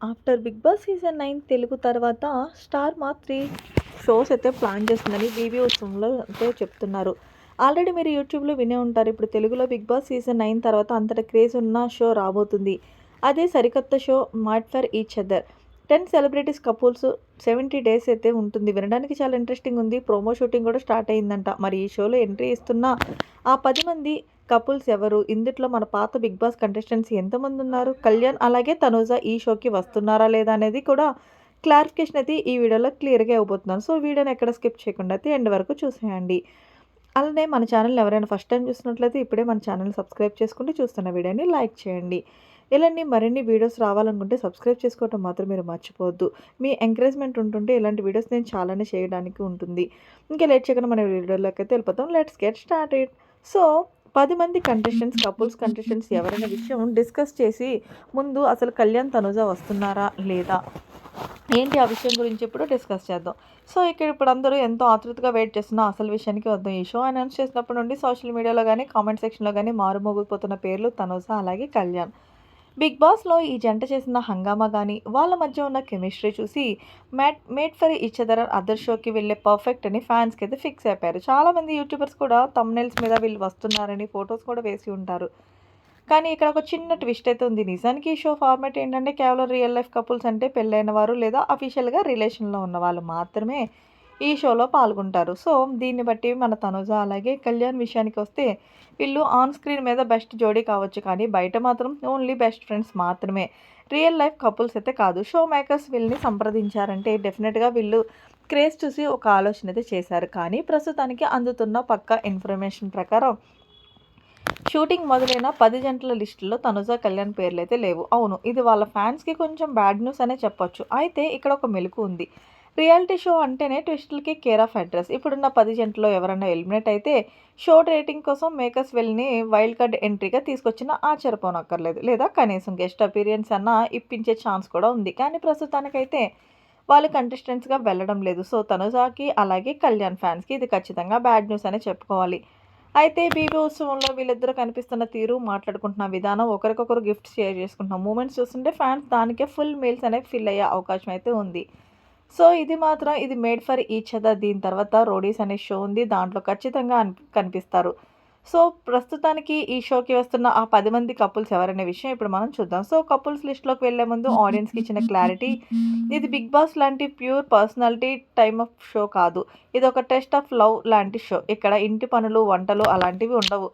After 'Bigg Boss' season 9 Telugu తర్వాత Star మా 3 shows అయితే ప్లాన్ చేస్తుందని బీబీ ఉత్సవంలో అయితే చెప్తున్నారు. ఆల్రెడీ మీరు యూట్యూబ్‌లో వినే ఉంటారు. ఇప్పుడు తెలుగులో 'బిగ్ బాస్' సీజన్ 9 తర్వాత అంతటి క్రేజ్ ఉన్న షో రాబోతుంది. అదే సరికొత్త show 'mad for each other'. 10 celebrities couples 70 days అయితే ఉంటుంది. వినడానికి చాలా ఇంట్రెస్టింగ్ ఉంది. ప్రోమో షూటింగ్ కూడా స్టార్ట్ అయిందంట. మరి ఈ షోలో ఎంట్రీ ఇస్తున్న ఆ 10 మంది కపుల్స్ ఎవరు? ఇందుట్లో మన పాత 'బిగ్ బాస్' కంటెస్టెంట్స్ ఎంతమందున్నారు? కళ్యాణ్ అలాగే తనూజ ఈ షోకి వస్తున్నారా లేదా అనేది కూడా క్లారిఫికేషన్ అయితే ఈ వీడియోలో క్లియర్‌గా ఇవ్వబోతున్నాను. సో, వీడియోని ఎక్కడ స్కిప్ చేయకుండా అయితే ఎండ్ వరకు చూసేయండి. అలానే మన ఛానల్‌ని ఎవరైనా ఫస్ట్ టైమ్ చూస్తున్నట్లయితే ఇప్పుడే మన ఛానల్‌ని సబ్స్క్రైబ్ చేసుకుంటూ చూస్తున్న వీడియోని లైక్ చేయండి. ఇలాంటి మరిన్ని వీడియోస్ రావాలనుకుంటే సబ్స్క్రైబ్ చేసుకోవటం మాత్రం మీరు మర్చిపోవద్దు. మీ ఎంకరేజ్‌మెంట్ ఉంటుంటే ఇలాంటి వీడియోస్ నేను చాలానే చేయడానికి ఉంటుంది. ఇంకా లేట్ చేయకుండా మన వీడియోలోకైతే వెళ్ళిపోతాం. Let's get started. సో, 10 మంది కంటెస్టెంట్స్, కపుల్స్ కంటెస్టెంట్స్ ఎవరనే విషయం డిస్కస్ చేసి ముందు అసలు కళ్యాణ్, తనుజ వస్తున్నారా లేదా? ఏంటి ఆ విషయం గురించి ఇప్పుడు డిస్కస్ చేద్దాం. సో, ఇప్పుడు అందరూ ఎంతో ఆతృతగా వెయిట్ చేస్తున్న అసలు విషయానికి వద్దాం. ఈ షో అనౌన్స్ చేసినప్పటి నుండి సోషల్ మీడియాలో గానీ, కామెంట్ సెక్షన్‌లో గానీ మారుమోగిపోతున్న పేర్లు తనుజ అలాగే కళ్యాణ్. 'బిగ్ బాస్'లో ఈ జంట చేసిన హంగామా గానీ, వాళ్ళ మధ్య ఉన్న కెమిస్ట్రీ చూసి మేడ్ ఫర్ ఈచ్ అదర్ షోకి వెళ్ళే పర్ఫెక్ట్ అని ఫ్యాన్స్‌కైతే ఫిక్స్ అయిపోయారు. చాలామంది యూట్యూబర్స్ కూడా థంబ్‌నెయిల్స్ మీద వీళ్ళు వస్తున్నారని ఫోటోస్ కూడా వేసి ఉంటారు. కానీ ఇక్కడ ఒక చిన్న ట్విస్ట్ అయితే ఉంది. నిజానికి ఈ షో ఫార్మాట్ ఏంటంటే కేవలం రియల్ లైఫ్ కపుల్స్ అంటే పెళ్ళైన వారు లేదా అఫీషియల్‌గా రిలేషన్‌లో ఉన్నవాళ్ళు మాత్రమే ఈ షోలో పాల్గొంటారు. సో, దీన్ని బట్టి మన తనుజ అలాగే కళ్యాణ్ విషయానికొస్తే వీళ్ళు ఆన్ స్క్రీన్ మీద బెస్ట్ జోడీ కావచ్చు. కానీ బయట మాత్రం ఓన్లీ బెస్ట్ ఫ్రెండ్స్ మాత్రమే. రియల్ లైఫ్ కపుల్స్ అయితే కాదు. షో మేకర్స్ వీళ్ళని సంప్రదించారంటే డెఫినెట్‌గా వీళ్ళు క్రేజ్ చూసి ఒక ఆలోచన అయితే చేశారు. కానీ ప్రస్తుతానికి అందుతున్న పక్కా ఇన్ఫర్మేషన్ ప్రకారం షూటింగ్ మొదలైన 10 జంటల లిస్టులో తనుజ, కళ్యాణ్ పేర్లయితే లేవు. అవును, ఇది వాళ్ళ ఫ్యాన్స్‌కి కొంచెం బ్యాడ్ న్యూస్ అనే చెప్పొచ్చు. అయితే ఇక్కడ ఒక మెలిక ఉంది. రియాలిటీ షో అంటేనే ట్విస్టులకి కేర్ ఆఫ్ అడ్రస్. ఇప్పుడున్న 10 జంటలో ఎవరైనా ఎలిమినేట్ అయితే షో రేటింగ్ కోసం మేకర్స్ వీళ్ళని వైల్డ్ కార్డ్ ఎంట్రీగా తీసుకొచ్చినా ఆశ్చర్యపోనక్కర్లేదు. లేదా కనీసం గెస్ట్ అపీరియన్స్ అన్నా ఇప్పించే ఛాన్స్ కూడా ఉంది. కానీ ప్రస్తుతానికైతే వాళ్ళు కంటెస్టెంట్స్‌గా వెళ్ళడం లేదు. సో, తనుజాకి అలాగే కళ్యాణ్ ఫ్యాన్స్‌కి ఇది ఖచ్చితంగా బ్యాడ్ న్యూస్ అనే చెప్పుకోవాలి. అయితే బీబీ ఉత్సవంలో వీళ్ళిద్దరూ కనిపిస్తున్న తీరు, మాట్లాడుకుంటున్న విధానం, ఒకరికొకరు గిఫ్ట్స్ షేర్ చేసుకుంటున్న మూమెంట్స్ చూస్తుంటే ఫ్యాన్స్ దానికే ఫుల్ మీల్స్ అనేవి ఫిల్ అయ్యే అవకాశం అయితే ఉంది. సో, ఇది మేడ్ ఫర్ ఈచ్ అదర్. దీని తర్వాత 'రోడీస్' అనే షో ఉంది. దాంట్లో ఖచ్చితంగా కనిపిస్తారు. సో, ప్రస్తుతానికి ఈ షోకి వస్తున్న ఆ 10 మంది కపుల్స్ ఎవరనే విషయం ఇప్పుడు మనం చూద్దాం. సో, కపుల్స్ లిస్ట్‌లోకి వెళ్ళే ముందు ఆడియన్స్‌కి ఇచ్చిన క్లారిటీ, ఇది 'బిగ్ బాస్' లాంటి pure personality time of show కాదు. ఇదొక టెస్ట్ ఆఫ్ లవ్ లాంటి షో. ఇక్కడ ఇంటి పనులు, వంటలు అలాంటివి ఉండవు.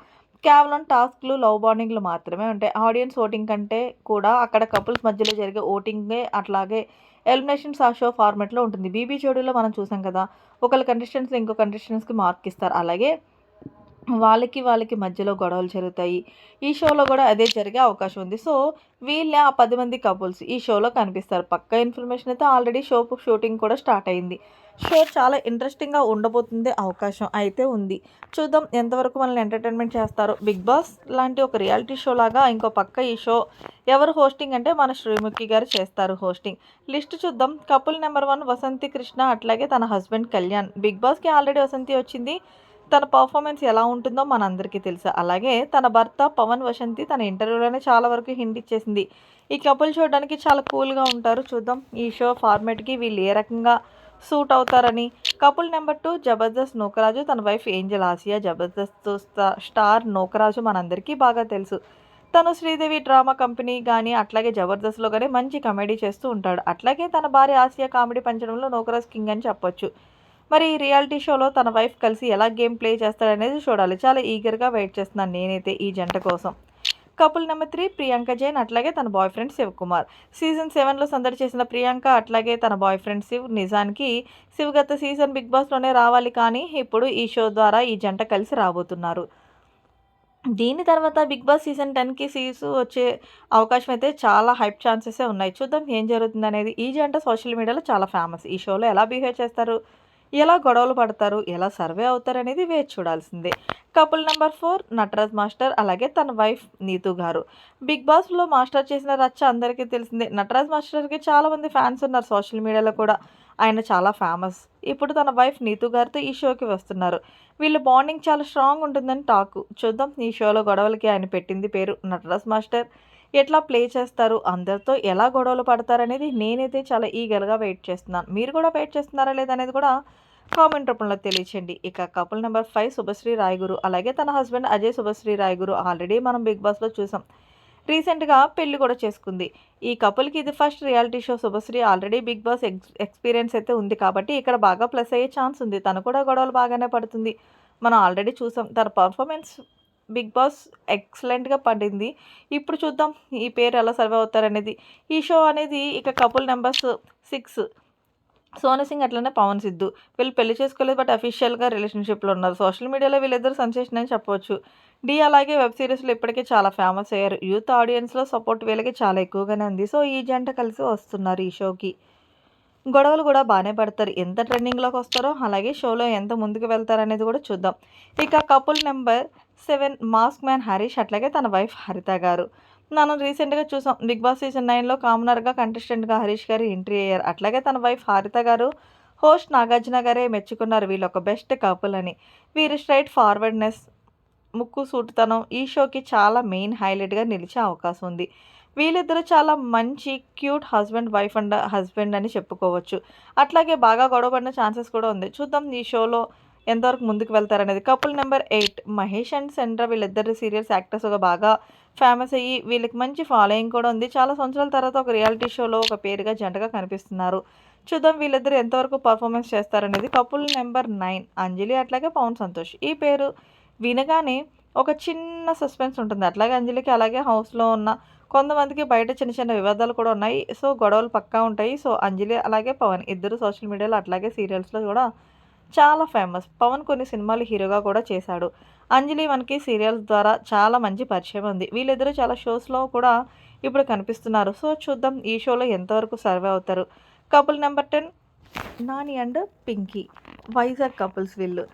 కేవలం టాస్క్‌లు, లవ్ బాండింగ్‌లు మాత్రమే ఉంటాయి. ఆడియన్స్ ఓటింగ్ కంటే కూడా అక్కడ కపుల్స్ మధ్యలో జరిగే ఓటింగే అట్లాగే ఎలిమినేషన్స్ ఆ షో ఫార్మాట్‌లో ఉంటుంది. 'బీబీ జోడీలో' మనం చూసాం కదా! ఒకళ్ళ కంటెస్టెంట్స్ ఇంకో కంటెస్టెంట్స్‌కి మార్క్ ఇస్తారు. అలాగే వాళ్ళకి మధ్యలో గొడవలు జరుగుతాయి. ఈ షోలో గూడా అదే జరిగే అవకాశం ఉంది. సో, వీళ్ళే ఆ 10 మంది కపుల్స్ ఈ షోలో కనిపిస్తారు. పక్కా ఇన్ఫర్మేషన్ అయితే ఆల్రెడీ షూటింగ్ కూడా స్టార్ట్ అయింది. షో చాలా ఇంట్రెస్టింగ్‌గా ఉండబోతుంది అవకాశం అయితే ఉంది. చూద్దాం ఎంతవరకు మనల్ని ఎంటర్‌టైన్‌మెంట్ చేస్తారో. 'బిగ్ బాస్' లాంటి ఒక రియాలిటీ షో లాగా ఇంకో పక్క ఈ షో ఎవరు హోస్టింగ్ అంటే మన శ్రీముఖి గారు చేస్తారు హోస్టింగ్. లిస్ట్ చూద్దాం. కపుల్ నెంబర్ 1 వసంతి కృష్ణ అట్లాగే తన హస్బెండ్ కళ్యాణ్. 'బిగ్ బాస్'కి ఆల్రెడీ వసంతి వచ్చింది. తన పర్ఫార్మెన్స్ ఎలా ఉంటుందో మనందరికీ తెలుసు. అలాగే తన భర్త పవన్ వసంతి తన ఇంటర్వ్యూలోనే చాలా వరకు హింట్ ఇచ్చేసింది. ఈ కపుల్ చూడడానికి చాలా కూల్‌గా ఉంటారు. చూద్దాం ఈ షో ఫార్మాట్‌కి వీళ్ళు ఏ రకంగా సూట్ అవుతారని. కపుల్ నెంబర్ 2 జబర్దస్త్ నూకరాజు, తన wife Angel Asia. Jabardasth star Nookaraju మనందరికీ బాగా తెలుసు. తను శ్రీదేవి డ్రామా కంపెనీ గానీ, అట్లాగే జబర్దస్త్‌లో గానీ మంచి కామెడీ చేస్తూ ఉంటాడు. అట్లాగే తన భార్య ఆసియా కామెడీ పంచడంలో నూకరాజ్ కింగ్ అని చెప్పొచ్చు. మరి ఈ రియాలిటీ షోలో తన వైఫ్ కలిసి ఎలా గేమ్ ప్లే చేస్తాడనేది చూడాలి. చాలా ఈగర్‌గా వెయిట్ చేస్తున్నాను నేనైతే ఈ జంట కోసం. కపుల్ నెంబర్ 3 ప్రియాంక జైన్ అట్లాగే తన బాయ్ ఫ్రెండ్ శివకుమార్. సీజన్ 7లో సందడి చేసిన ప్రియాంక అట్లాగే తన బాయ్ ఫ్రెండ్ శివ్. నిజానికి శివ్ గత సీజన్ 'బిగ్ బాస్'లోనే రావాలి కానీ ఇప్పుడు ఈ షో ద్వారా ఈ జంట కలిసి రాబోతున్నారు. దీని తర్వాత 'బిగ్ బాస్' సీజన్ 10కి వచ్చే అవకాశం అయితే చాలా హైప్ ఛాన్సెసే ఉన్నాయి. చూద్దాం ఏం జరుగుతుందనేది. ఈ జంట సోషల్ మీడియాలో చాలా ఫేమస్. ఈ షోలో ఎలా బిహేవ్ చేస్తారు? ఎలా గొడవలు పడతారు? ఎలా సర్వే అవుతారనేది వేచి చూడాల్సిందే. కపుల్ నెంబర్ 4 నటరాజ్ మాస్టర్ అలాగే తన వైఫ్ నీతూ గారు. 'బిగ్ బాస్'లో మాస్టర్ చేసిన రచ్చ అందరికీ తెలిసిందే. నటరాజ్ మాస్టర్‌కి చాలామంది ఫ్యాన్స్ ఉన్నారు సోషల్ మీడియాలో కూడా. ఆయన చాలా ఫేమస్. ఇప్పుడు తన వైఫ్ నీతూ గారితో ఈ షోకి వస్తున్నారు. వీళ్ళ బాండింగ్ చాలా స్ట్రాంగ్ ఉంటుందని టాకు. చూద్దాం ఈ షోలో గొడవలకి ఆయన పెట్టింది పేరు నటరాజ్ మాస్టర్. ఎట్లా ప్లే చేస్తారు, అందరితో ఎలా గొడవలు పడతారనేది నేనైతే చాలా ఈగర్‌గా వెయిట్ చేస్తున్నాను. మీరు కూడా వెయిట్ చేస్తున్నారా లేదా అనేది కూడా కామెంట్ రూపంలో తెలియచేయండి. ఇక కపుల్ నెంబర్ 5 శుభశ్రీ రాయగురు అలాగే తన హస్బెండ్ అజయ్ శుభశ్రీ రాయగురు ఆల్రెడీ మనం బిగ్ బాస్‌లో చూసాం. రీసెంట్‌గా పెళ్లి కూడా చేసుకుంది. ఈ కపుల్‌కి ఇది first reality show. Subhashree already Bigg Boss experience అయితే ఉంది కాబట్టి ఇక్కడ బాగా ప్లస్ అయ్యే ఛాన్స్ ఉంది. తను కూడా గొడవలు బాగానే పడుతుంది. మనం ఆల్రెడీ చూసాం. తన పర్ఫార్మెన్స్ బిగ్ బాస్ ఎక్సలెంట్‌గా పడింది. ఇప్పుడు చూద్దాం ఈ పేరు ఎలా సర్వైవ్ అవుతారనేది. ఈ షో అనేది ఇక కపుల్ నంబర్స్ 6 సోను సింగ్ అట్లనే పవన్ సిద్ధు. వీళ్ళు పెళ్లి చేసుకోలేదు బట్ అఫీషియల్‌గా రిలేషన్‌షిప్‌లో ఉన్నారు. సోషల్ మీడియాలో వీళ్ళిద్దరూ సెన్సేషన్ అని చెప్పవచ్చు. అలాగే వెబ్ సీరీస్‌లో ఇప్పటికే చాలా ఫేమస్ అయ్యారు. యూత్ ఆడియన్స్‌లో సపోర్ట్ వీళ్ళకి చాలా ఎక్కువగానే ఉంది. సో, ఈ జంట కలిసి వస్తున్నారు ఈ షోకి. గొడవలు కూడా బానే పడతారు. ఎంత ట్రెండింగ్‌లోకి వస్తారో, అలాగే షోలో ఎంత ముందుకు వెళ్తారనేది కూడా చూద్దాం. ఇక couple number 7 mask man Harish అట్లాగే తన వైఫ్ హరిత గారు. మనం రీసెంట్‌గా చూసాం. 'బిగ్ బాస్' సీజన్ 9లో కామనర్‌గా కంటెస్టెంట్‌గా హరీష్ గారు ఎంట్రీ అయ్యారు. అట్లాగే తన వైఫ్ హారిత గారు హోస్ట్ నాగార్జున గారే మెచ్చుకున్నారు వీళ్ళొక బెస్ట్ కపుల్ అని. వీరి స్ట్రెయిట్ ఫార్వర్డ్‌నెస్, ముక్కు సూటితనం ఈ షోకి చాలా మెయిన్ హైలైట్‌గా నిలిచే అవకాశం ఉంది. వీళ్ళిద్దరూ చాలా మంచి క్యూట్ హస్బెండ్ అని చెప్పుకోవచ్చు. అట్లాగే బాగా గొడవపడిన ఛాన్సెస్ కూడా ఉంది. చూద్దాం ఈ షోలో ఎంతవరకు ముందుకు వెళ్తారనేది. కపుల్ నెంబర్ 8 మహేష్ అండ్ సెండ్ర వీళ్ళిద్దరు సీరియల్స్ యాక్టర్స్‌గా బాగా ఫేమస్ అయ్యి వీళ్ళకి మంచి ఫాలోయింగ్ కూడా ఉంది. చాలా సంవత్సరాల తర్వాత ఒక రియాలిటీ షోలో ఒక పేరుగా జంటగా కనిపిస్తున్నారు. చూద్దాం వీళ్ళిద్దరూ ఎంతవరకు పర్ఫార్మెన్స్ చేస్తారనేది. కపుల్ నెంబర్ 9 అంజలి అట్లాగే పవన్ సంతోష్. ఈ పేరు వినగానే ఒక చిన్న సస్పెన్స్ ఉంటుంది. అట్లాగే అంజలికి అలాగే హౌస్‌లో ఉన్న కొంతమందికి బయట చిన్న చిన్న వివాదాలు కూడా ఉన్నాయి. సో, గొడవలు పక్కా ఉంటాయి. సో, అంజలి అలాగే పవన్ ఇద్దరు సోషల్ మీడియాలో అట్లాగే సీరియల్స్‌లో కూడా చాలా ఫేమస్. పవన్ కొన్ని సినిమాలు హీరోగా కూడా చేశాడు. అంజలి మనకి సీరియల్స్ ద్వారా చాలా మంచి పరిచయం ఉంది. వీళ్ళిద్దరూ చాలా షోస్‌లో కూడా ఇప్పుడు కనిపిస్తున్నారు. సో, చూద్దాం ఈ షోలో ఎంతవరకు సర్వైవ్ అవుతారు. Couple number 10 Nani and Pinky Vizag couples వీళ్ళు.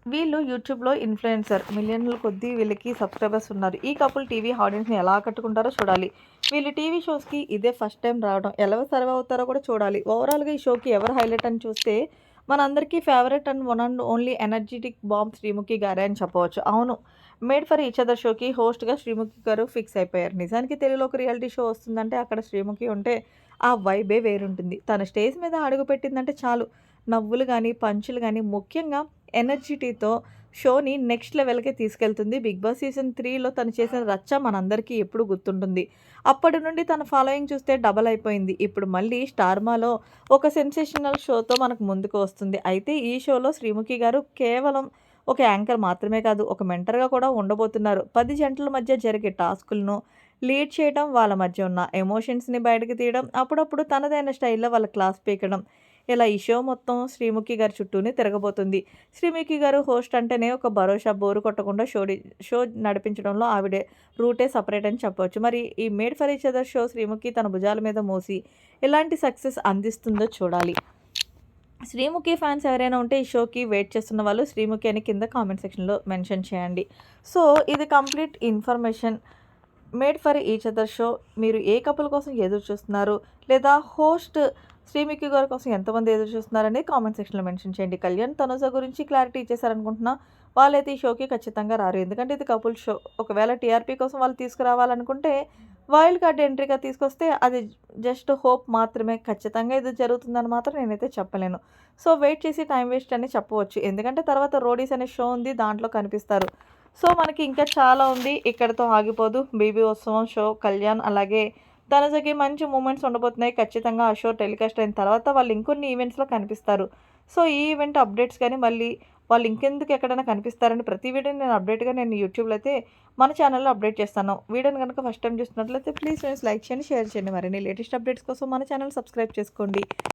వీళ్ళు యూట్యూబ్‌లో ఇన్‌ఫ్లుయెన్సర్. మిలియన్‌ల కొద్దీ వీళ్ళకి సబ్‌స్క్రైబర్స్ ఉన్నారు. ఈ కపుల్ టీవీ ఆడియన్స్‌ని ఎలా ఆకట్టుకుంటారో చూడాలి. వీళ్ళు టీవీ షోస్‌కి ఇదే ఫస్ట్ టైమ్ రావడం. ఎలా సర్వైవ్ అవుతారో కూడా చూడాలి. ఓవరాల్‌గా ఈ షోకి ఎవరు హైలైట్ అని చూస్తే మనందరికీ favourite and one and only energetic bomb Sreemukhi గారే అని చెప్పవచ్చు. అవును. మేడ్ ఫర్ ఈచ్ అదర్ షోకి హోస్ట్‌గా శ్రీముఖి గారు ఫిక్స్ అయిపోయారు. నిజానికి తెలుగులో ఒక రియాలిటీ షో వస్తుందంటే అక్కడ శ్రీముఖి ఉంటే ఆ వైబే వేరుంటుంది. తను స్టేజ్ మీద అడుగుపెట్టిందంటే చాలు నవ్వులు గానీ, పంచులు గానీ ముఖ్యంగా ఎనర్జిటీతో షోని నెక్స్ట్ లెవెల్‌కి తీసుకెళ్తుంది. 'బిగ్ బాస్' సీజన్ 3లో తను చేసిన రచ్చ మనందరికీ ఎప్పుడూ గుర్తుంటుంది. అప్పటి నుండి తన ఫాలోయింగ్ చూస్తే డబల్ అయిపోయింది. ఇప్పుడు మళ్ళీ 'స్టార్మా'లో ఒక సెన్సేషనల్ షోతో మనకు ముందుకు వస్తుంది. అయితే ఈ షోలో శ్రీముఖి గారు కేవలం ఒక యాంకర్ మాత్రమే కాదు, ఒక మెంటర్‌గా కూడా ఉండబోతున్నారు. 10 జంటల మధ్య జరిగే టాస్కులను లీడ్ చేయడం, వాళ్ళ మధ్య ఉన్న ఎమోషన్స్‌ని బయటకు తీయడం, అప్పుడప్పుడు తనదైన స్టైల్‌లో వాళ్ళ క్లాస్ పీకడం. ఇలా ఈ షో మొత్తం శ్రీముఖి గారి చుట్టూనే తిరగబోతుంది. శ్రీముఖి గారు హోస్ట్ అంటేనే ఒక భరోసా, బోర్ కొట్టకుండా షో నడిపించడంలో ఆవిడ రూటే సెపరేట్ అని చెప్పొచ్చు. మరి ఈ 'made for each other' show Sreemukhi తన భుజాల మీద మోసి ఎలాంటి సక్సెస్ అందిస్తుందో చూడాలి. శ్రీముఖి ఫ్యాన్స్ ఎవరైనా ఉంటే ఈ షోకి వెయిట్ చేస్తున్న వాళ్ళు శ్రీముఖి అని కింద కామెంట్ సెక్షన్‌లో మెన్షన్ చేయండి. సో, ఇది complete information. 'Made for each other' show మీరు ఏ కపుల్ కోసం ఎదురు చూస్తున్నారు? లేదా హోస్ట్ శ్రీముఖి గారి కోసం ఎంతమంది ఎదురు చూస్తున్నారనేది కామెంట్ సెక్షన్‌లో మెన్షన్ చేయండి. కళ్యాణ్, తనుజ గురించి క్లారిటీ ఇచ్చేసారనుకుంటున్నా. వాళ్ళైతే ఈ షోకి ఖచ్చితంగా రారు. ఎందుకంటే ఇది కపుల్ షో. ఒకవేళ టీఆర్పీ కోసం వాళ్ళు తీసుకురావాలనుకుంటే వైల్డ్ కార్డ్ ఎంట్రీగా తీసుకొస్తే అది జస్ట్ హోప్ మాత్రమే. ఖచ్చితంగా ఇది జరుగుతుందని మాత్రం నేనైతే చెప్పలేను. సో, వెయిట్ చేసి టైం వేస్ట్ అని చెప్పవచ్చు. ఎందుకంటే తర్వాత 'రోడీస్' అనే షో ఉంది. దాంట్లో కనిపిస్తారు. సో, మనకి ఇంకా చాలా ఉంది. ఇక్కడితో ఆగిపోదు. 'బీబీ ఉత్సవం' షో, కళ్యాణ్ అలాగే తనుజకి మంచి మూమెంట్స్ ఉండబోతున్నాయి. ఖచ్చితంగా ఆ షో టెలికాస్ట్ అయిన తర్వాత వాళ్ళు ఇంకొన్ని ఈవెంట్స్‌లో కనిపిస్తారు. సో, ఈ ఈవెంట్ అప్డేట్స్ కానీ మళ్ళీ వాళ్ళు ఇంకెందుకు ఎక్కడైనా కనిపిస్తారని ప్రతి వీడియోని నేను అప్డేట్‌గా యూట్యూబ్‌లో అయితే మన ఛానల్‌లో అప్డేట్ చేస్తాను. వీడియోని గనుక ఫస్ట్ టైమ్ చూస్తున్నట్లయితే ప్లీజ్ ఫ్రెండ్స్ లైక్ చేయండి, షేర్ చేయండి. మరిన్ని లేటెస్ట్ అప్డేట్స్ కోసం మన ఛానల్ సబ్స్క్రైబ్ చేసుకోండి.